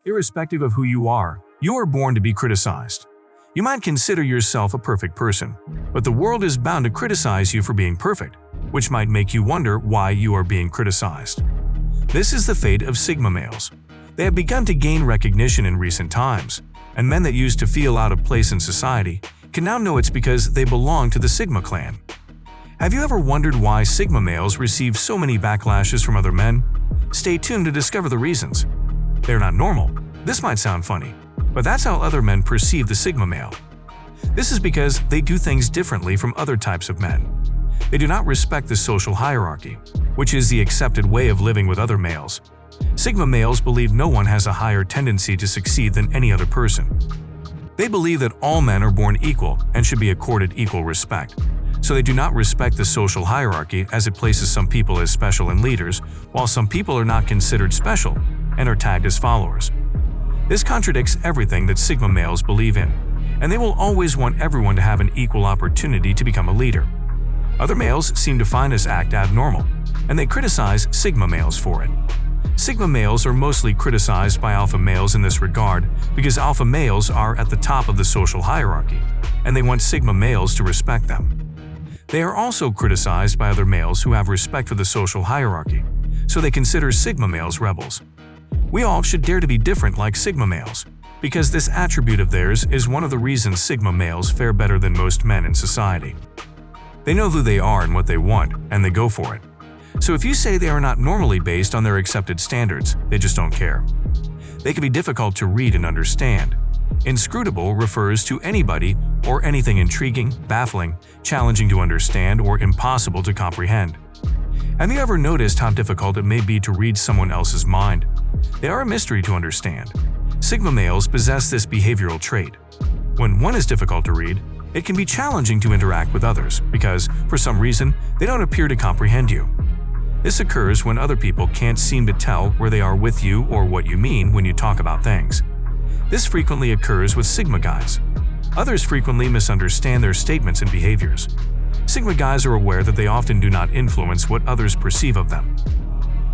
Irrespective of who you are born to be criticized. You might consider yourself a perfect person, but the world is bound to criticize you for being perfect, which might make you wonder why you are being criticized. This is the fate of Sigma males. They have begun to gain recognition in recent times, and men that used to feel out of place in society can now know it's because they belong to the Sigma clan. Have you ever wondered why Sigma males receive so many backlashes from other men? Stay tuned to discover the reasons. They're not normal. This might sound funny, but that's how other men perceive the Sigma male. This is because they do things differently from other types of men. They do not respect the social hierarchy, which is the accepted way of living with other males. Sigma males believe no one has a higher tendency to succeed than any other person. They believe that all men are born equal and should be accorded equal respect, so they do not respect the social hierarchy as it places some people as special and leaders, while some people are not considered special and are tagged as followers. This contradicts everything that Sigma males believe in, and they will always want everyone to have an equal opportunity to become a leader. Other males seem to find this act abnormal, and they criticize Sigma males for it. Sigma males are mostly criticized by alpha males in this regard because alpha males are at the top of the social hierarchy, and they want Sigma males to respect them. They are also criticized by other males who have respect for the social hierarchy, so they consider Sigma males rebels. We all should dare to be different like Sigma males, because this attribute of theirs is one of the reasons Sigma males fare better than most men in society. They know who they are and what they want, and they go for it. So if you say they are not normally based on their accepted standards, they just don't care. They can be difficult to read and understand. Inscrutable refers to anybody or anything intriguing, baffling, challenging to understand, or impossible to comprehend. Have you ever noticed how difficult it may be to read someone else's mind? They are a mystery to understand. Sigma males possess this behavioral trait. When one is difficult to read, it can be challenging to interact with others because, for some reason, they don't appear to comprehend you. This occurs when other people can't seem to tell where they are with you or what you mean when you talk about things. This frequently occurs with Sigma guys. Others frequently misunderstand their statements and behaviors. Sigma guys are aware that they often do not influence what others perceive of them.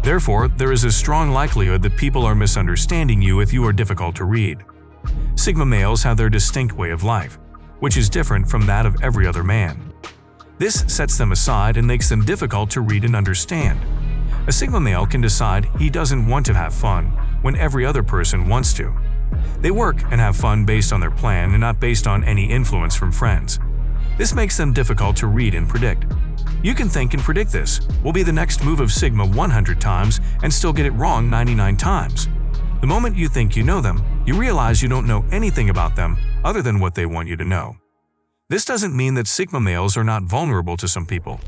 Therefore, there is a strong likelihood that people are misunderstanding you if you are difficult to read. Sigma males have their distinct way of life, which is different from that of every other man. This sets them aside and makes them difficult to read and understand. A Sigma male can decide he doesn't want to have fun when every other person wants to. They work and have fun based on their plan and not based on any influence from friends. This makes them difficult to read and predict. You can think and predict this will be the next move of Sigma 100 times and still get it wrong 99 times. The moment you think you know them, you realize you don't know anything about them other than what they want you to know. This doesn't mean that Sigma males are not vulnerable to some people,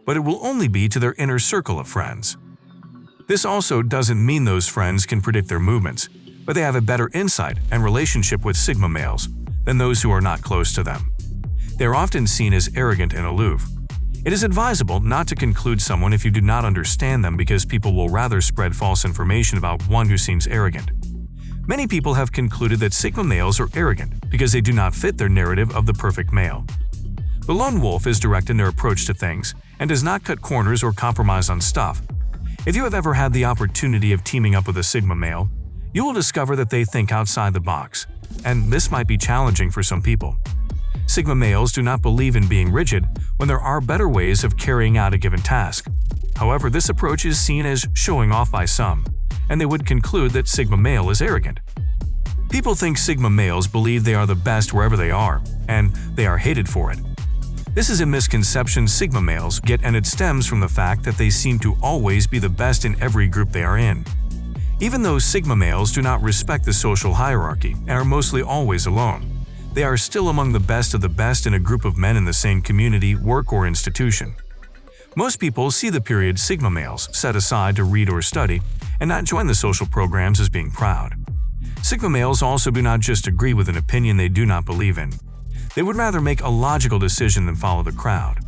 but it will only be to their inner circle of friends. This also doesn't mean those friends can predict their movements, but they have a better insight and relationship with Sigma males than those who are not close to them. They are often seen as arrogant and aloof. It is advisable not to conclude someone if you do not understand them because people will rather spread false information about one who seems arrogant. Many people have concluded that Sigma males are arrogant because they do not fit their narrative of the perfect male. The lone wolf is direct in their approach to things and does not cut corners or compromise on stuff. If you have ever had the opportunity of teaming up with a Sigma male, you will discover that they think outside the box, and this might be challenging for some people. Sigma males do not believe in being rigid when there are better ways of carrying out a given task. However, this approach is seen as showing off by some, and they would conclude that Sigma male is arrogant. People think Sigma males believe they are the best wherever they are, and they are hated for it. This is a misconception Sigma males get, and it stems from the fact that they seem to always be the best in every group they are in. Even though Sigma males do not respect the social hierarchy and are mostly always alone, they are still among the best of the best in a group of men in the same community, work, or institution. Most people see the period Sigma males set aside to read or study and not join the social programs as being proud. Sigma males also do not just agree with an opinion they do not believe in. They would rather make a logical decision than follow the crowd.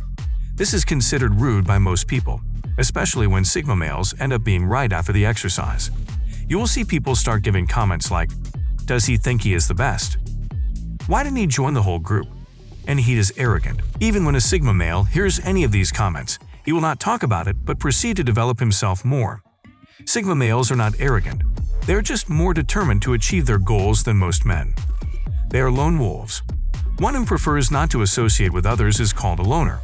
This is considered rude by most people, especially when Sigma males end up being right after the exercise. You will see people start giving comments like, "Does he think he is the best? Why didn't he join the whole group? And he is arrogant." Even when a Sigma male hears any of these comments, he will not talk about it but proceed to develop himself more. Sigma males are not arrogant. They are just more determined to achieve their goals than most men. They are lone wolves. One who prefers not to associate with others is called a loner.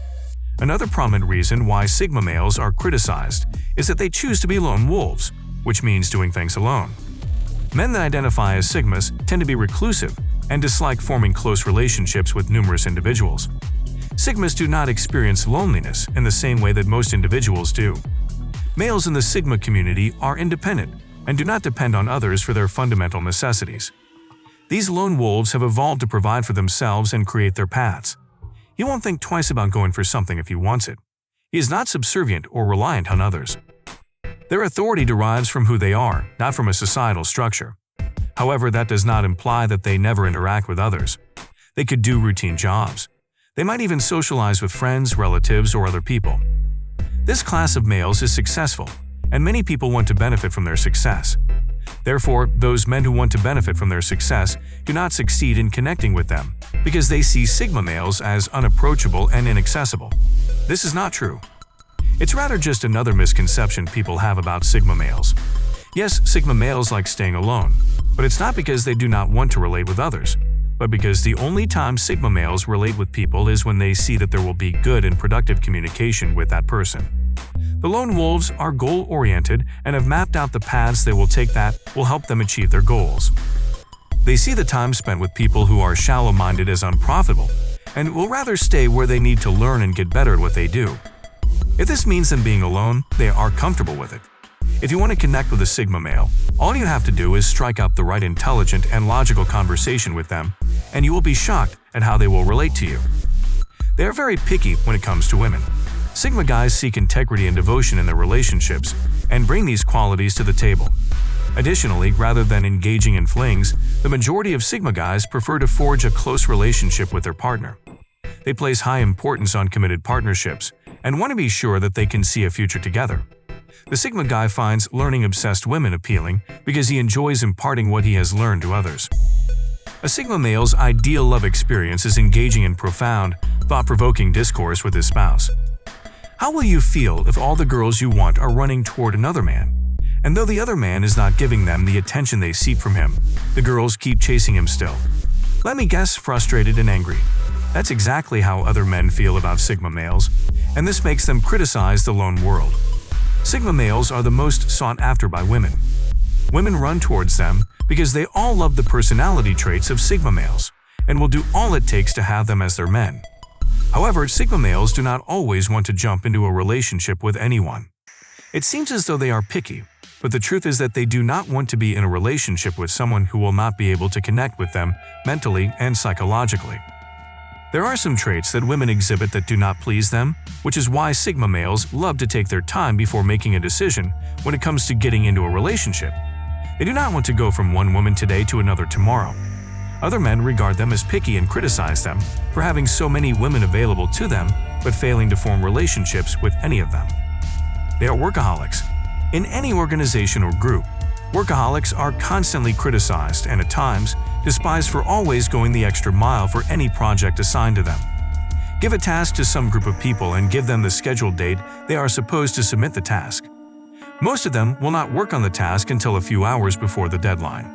Another prominent reason why Sigma males are criticized is that they choose to be lone wolves, which means doing things alone. Men that identify as Sigmas tend to be reclusive and dislike forming close relationships with numerous individuals. Sigmas do not experience loneliness in the same way that most individuals do. Males in the Sigma community are independent and do not depend on others for their fundamental necessities. These lone wolves have evolved to provide for themselves and create their paths. He won't think twice about going for something if he wants it. He is not subservient or reliant on others. Their authority derives from who they are, not from a societal structure. However, that does not imply that they never interact with others. They could do routine jobs. They might even socialize with friends, relatives, or other people. This class of males is successful, and many people want to benefit from their success. Therefore, those men who want to benefit from their success do not succeed in connecting with them because they see Sigma males as unapproachable and inaccessible. This is not true. It's rather just another misconception people have about Sigma males. Yes, Sigma males like staying alone, but it's not because they do not want to relate with others, but because the only time Sigma males relate with people is when they see that there will be good and productive communication with that person. The lone wolves are goal-oriented and have mapped out the paths they will take that will help them achieve their goals. They see the time spent with people who are shallow-minded as unprofitable and will rather stay where they need to learn and get better at what they do. If this means them being alone, they are comfortable with it. If you want to connect with a Sigma male, all you have to do is strike up the right intelligent and logical conversation with them, and you will be shocked at how they will relate to you. They are very picky when it comes to women. Sigma guys seek integrity and devotion in their relationships and bring these qualities to the table. Additionally, rather than engaging in flings, the majority of Sigma guys prefer to forge a close relationship with their partner. They place high importance on committed partnerships and want to be sure that they can see a future together. The Sigma guy finds learning-obsessed women appealing because he enjoys imparting what he has learned to others. A Sigma male's ideal love experience is engaging in profound, thought-provoking discourse with his spouse. How will you feel if all the girls you want are running toward another man? And though the other man is not giving them the attention they seek from him, the girls keep chasing him still. Let me guess, frustrated and angry. That's exactly how other men feel about Sigma males, and this makes them criticize the lone world. Sigma males are the most sought after by women. Women run towards them because they all love the personality traits of Sigma males and will do all it takes to have them as their men. However, Sigma males do not always want to jump into a relationship with anyone. It seems as though they are picky, but the truth is that they do not want to be in a relationship with someone who will not be able to connect with them mentally and psychologically. There are some traits that women exhibit that do not please them, which is why Sigma males love to take their time before making a decision when it comes to getting into a relationship. They do not want to go from one woman today to another tomorrow. Other men regard them as picky and criticize them for having so many women available to them but failing to form relationships with any of them. They are workaholics. In any organization or group, workaholics are constantly criticized and at times despised for always going the extra mile for any project assigned to them. Give a task to some group of people and give them the scheduled date they are supposed to submit the task. Most of them will not work on the task until a few hours before the deadline.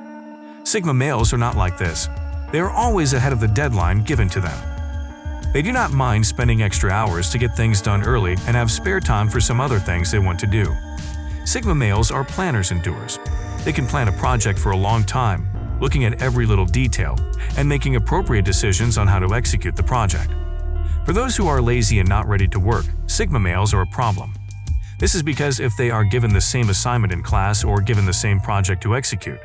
Sigma males are not like this. They are always ahead of the deadline given to them. They do not mind spending extra hours to get things done early and have spare time for some other things they want to do. Sigma males are planners and doers. They can plan a project for a long time, looking at every little detail and making appropriate decisions on how to execute the project. For those who are lazy and not ready to work, Sigma males are a problem. This is because if they are given the same assignment in class or given the same project to execute,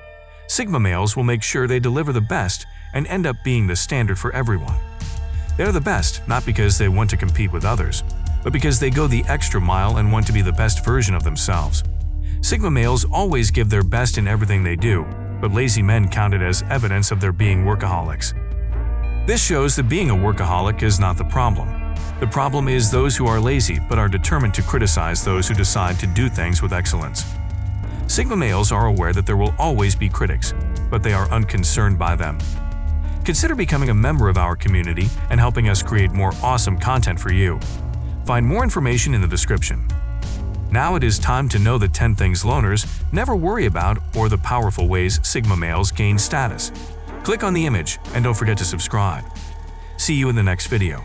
Sigma males will make sure they deliver the best and end up being the standard for everyone. They are the best not because they want to compete with others, but because they go the extra mile and want to be the best version of themselves. Sigma males always give their best in everything they do, but lazy men count it as evidence of their being workaholics. This shows that being a workaholic is not the problem. The problem is those who are lazy but are determined to criticize those who decide to do things with excellence. Sigma males are aware that there will always be critics, but they are unconcerned by them. Consider becoming a member of our community and helping us create more awesome content for you. Find more information in the description. Now it is time to know the 10 things loners never worry about or the powerful ways Sigma males gain status. Click on the image and don't forget to subscribe. See you in the next video.